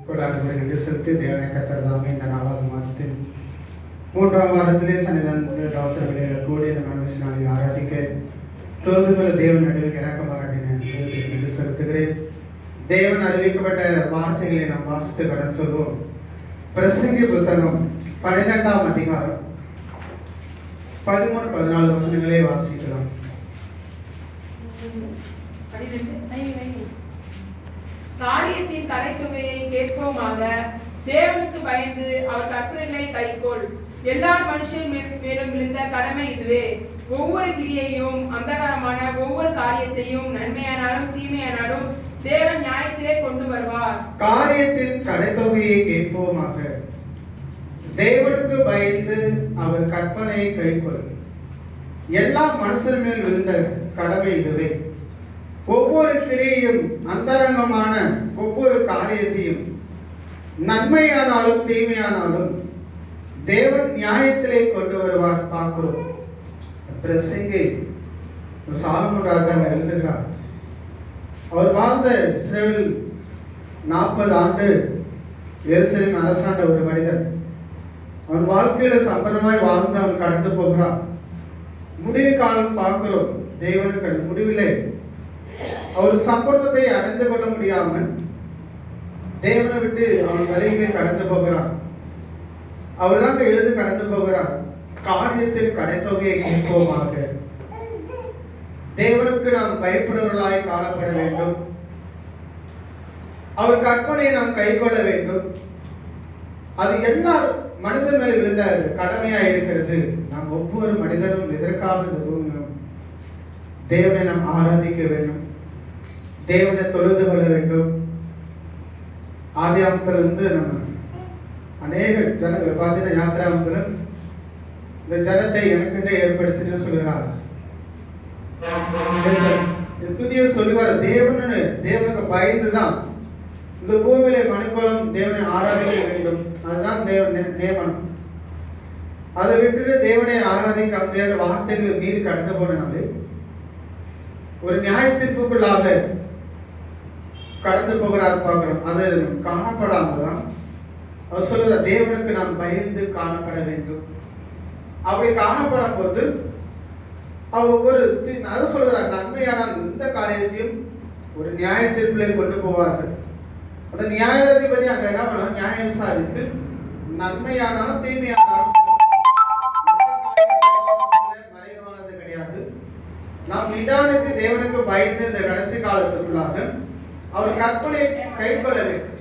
கொண்டாடுகிறது செலுத்தி தேவனை கத்தரதாமே இந்த 4வது மாதத்தின் 3ஆம் வாரத்திலே சன்னிதானத்தில் அவசர வேளையில் கூடி இந்த மனுஷனாலை ஆராதிக்க தொழுதுகளை தேவன் நடுவில் இறக்க மாறாட்டின என்று செலுத்துகிறேன். தேவன் அறிவிக்கப்பட்ட வார்த்தைகளை நாம் வாசித்து கடன் சொல்வோம். பிரசங்கி புத்தகம் 12ஆம் அதிகாரம் 13-14 வசனங்களே வாசிக்கலாம். காரியத்தின் கடைத்தொகையை கேட்போமாக. தேவனுக்கு பயந்து அவர் கற்பனைகளை கைக்கொள். எல்லா மனுஷன் மேலும் விழுந்த கடமை இதுவே. ஒவ்வொரு கிரியையும் அந்தகாரமான ஒவ்வொரு காரியத்தையும் நன்மையானாலும் தீமையானாலும் தேவன் நியாயத்திலே கொண்டு வருவார். காரியத்தின் கடைத்தொகையை கேட்போமாக. தேவனுக்கு பயந்து அவர் கற்பனையை கைக்கொள். எல்லா மனுஷர் மேல் விழுந்த கடமை இதுவே. ஒவ்வொரு கிரியையும் அந்தரங்கமான ஒவ்வொரு காரியத்தையும் நன்மையானாலும் தீமையானாலும் தேவன் நியாயத்திலே கொண்டு வருவார். பார்க்கிறோம். பிரசங்கி சாலமோன் ராஜா எழுதுகிறார். அவர் வாழ்ந்த இஸ்ரவேல் 40 ஆண்டு எருசலேம் அரசாண்ட ஒரு மனிதன். அவன் வாழ்க்கையில சம்பரமாய் வாழ்ந்து அவன் கடந்து போகிறான். முடிவு காலம் பார்க்கிறோம். தேவனுக்கு முடிவிலே அவர் சம்பந்தத்தை அடைந்து கொள்ள முடியாமல் தேவனை விட்டு அவன் வழியிலே கடந்து போகிறான். அவர் தான் எழுது கடந்து போகிறார். காரியத்தின் கடைத்தொகையை கேட்போமாக. தேவனுக்கு நாம் பயப்படுவர்களாய் காணப்பட வேண்டும். அவர் கற்பனையை நாம் கைக்கொள்ள வேண்டும். அது எல்லா மனிதன் மேல் விழுந்த கடமையா இருக்கிறது. நாம் ஒவ்வொரு மனிதனும் எதற்காக இந்த பூமியிலும் தேவனை நாம் ஆராதிக்க வேண்டும். தேவனை தொழுது கொள்ள வேண்டும். ஆதியாமத்திலிருந்து நம்ம அநேக ஜனங்கள் பார்த்தீங்கன்னா யாத்திராமத்தில் இந்த ஜனத்தை எனக்குண்டே ஏற்படுத்தின்னு சொல்லுகிறார். துதிய சொல்லுவார். தேவனுக்கு பயந்துதான் இந்த பூமியிலே மனுக்குலம் தேவனை ஆராதிக்க வேண்டும். அதுதான் தேவன் நியமனம். அதை விட்டுட்டு தேவனை ஆராதிக்க அந்த வார்த்தைகளை மீறி கடந்து போனாலே ஒரு நியாயத்திற்குள்ளாக கடந்து போகிறார் பார்க்கிறோம். அது காணப்படாமதான் அவர் சொல்லுற தேவனுக்கு நாம் பயந்து காணப்பட வேண்டும். அப்படி காணப்படும் போது ஒவ்வொரு சொல்லுகிறார் நன்மையான இந்த காரியத்தையும் ஒரு நியாயத்திற்குள்ளே கொண்டு போவார்கள். அந்த நியாயாதிபதி அங்க என்ன பண்ண நியாயம் விசாரித்து நன்மையானாலும் தீமையானாலும் மறைவானது கிடையாது. நாம் நிதானித்து தேவனுக்கு பயந்து இந்த கடைசி காலத்துக்குள்ளாக அவர் கற்பனை கைக்கொள்ள வேண்டும்.